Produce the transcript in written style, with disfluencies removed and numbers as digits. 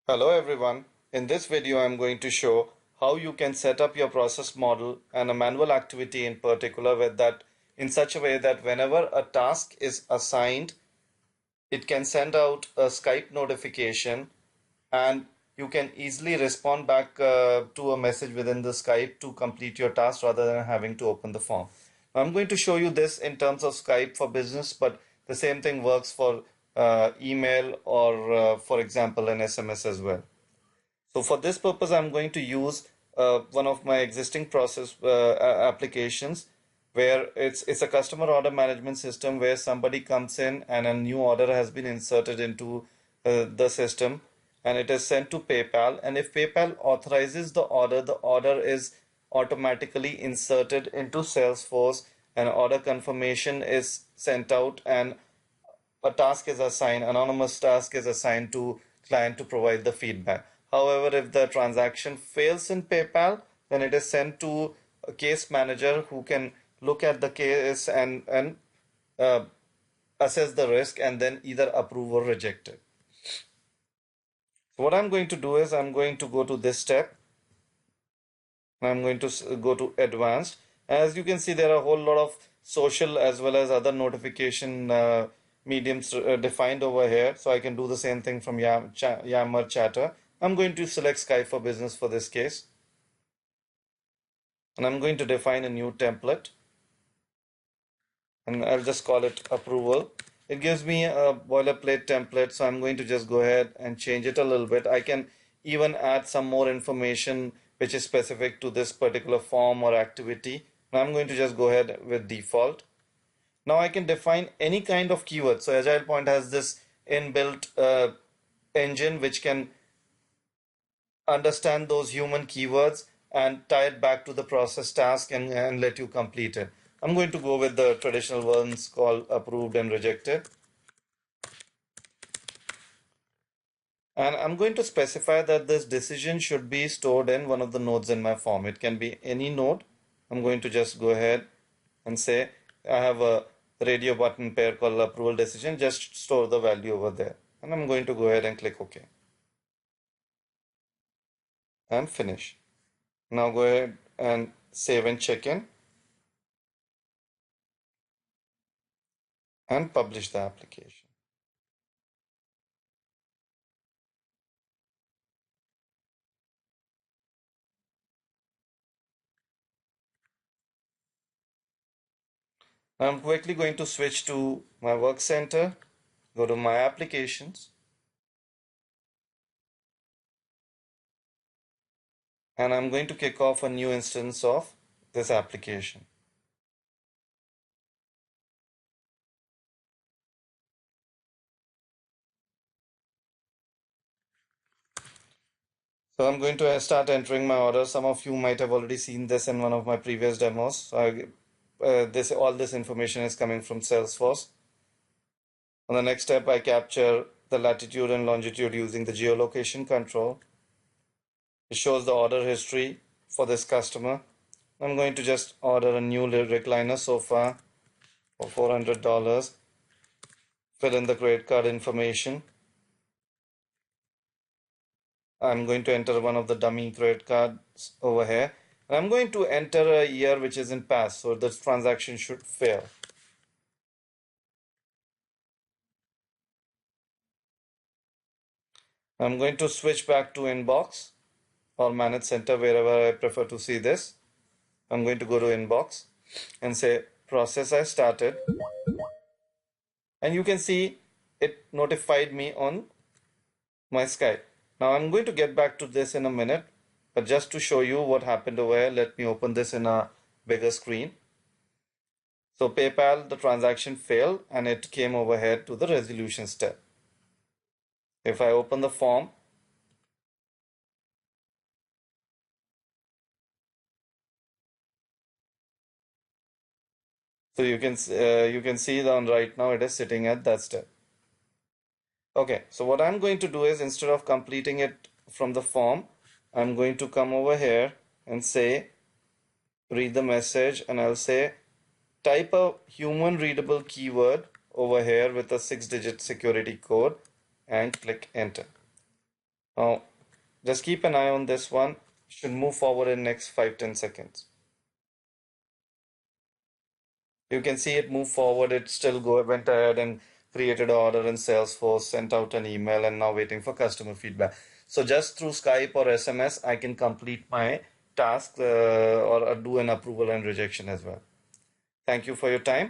Hello everyone. In this video, I'm going to show how you can set up your process model and a manual activity in particular with that in such a way that whenever a task is assigned, it can send out a Skype notification and you can easily respond back to a message within the Skype to complete your task rather than having to open the form. Now, I'm going to show you this in terms of Skype for business, but the same thing works for email or, for example, an SMS as well. So for this purpose, I'm going to use one of my existing process applications where it's a customer order management system where somebody comes in and a new order has been inserted into the system and it is sent to PayPal. And if PayPal authorizes the order is automatically inserted into Salesforce and order confirmation is sent out and a task is assigned, anonymous task is assigned to client to provide the feedback. However, if the transaction fails in PayPal, then it is sent to a case manager who can look at the case and uh, assess the risk and then either approve or reject it. So what I'm going to do is I'm going to go to this step. I'm going to go to advanced. As you can see, there are a whole lot of social as well as other notification mediums defined over here. So I can do the same thing from Yammer Chatter. I'm going to select Skype for Business for this case. And I'm going to define a new template. And I'll just call it approval. It gives me a boilerplate template. So I'm going to just go ahead and change it a little bit. I can even add some more information which is specific to this particular form or activity. Now I'm going to just go ahead with default. Now I can define any kind of keyword. So Agile Point has this inbuilt engine which can understand those human keywords and tie it back to the process task and let you complete it. I'm going to go with the traditional ones called approved and rejected. And I'm going to specify that this decision should be stored in one of the nodes in my form. It can be any node. I'm going to just go ahead and say I have a radio button pair called approval decision. Just store the value over there. And I'm going to go ahead and click OK and finish. Now go ahead and save and check in and publish the application. I'm quickly going to switch to my work center, go to my applications, and I'm going to kick off a new instance of this application. So I'm going to start entering my order. Some of you might have already seen this in one of my previous demos. So all this information is coming from Salesforce. On the next step, I capture the latitude and longitude using the geolocation control. It shows the order history for this customer. I'm going to just order a new recliner sofa for $400. Fill in the credit card information. I'm going to enter one of the dummy credit cards over here. And I'm going to enter a year which is in past, so this transaction should fail. I'm going to switch back to inbox or manage center wherever I prefer to see this. I'm going to go to inbox and say process I started. And you can see it notified me on my Skype. Now I'm going to get back to this in a minute, but just to show you what happened over here, let me open this in a bigger screen. So PayPal, the transaction failed and it came over here to the resolution step. If I open the form, so you can see that right now it is sitting at that step. Okay, so what I'm going to do is instead of completing it from the form, I'm going to come over here and say read the message, and I'll say type a human readable keyword over here with a 6-digit security code and click enter. Now, just keep an eye on this one. Should move forward in next 5-10 seconds. You can see it move forward. It still went ahead and created an order in Salesforce, sent out an email, and now waiting for customer feedback. So just through Skype or SMS, I can complete my task or do an approval and rejection as well. Thank you for your time.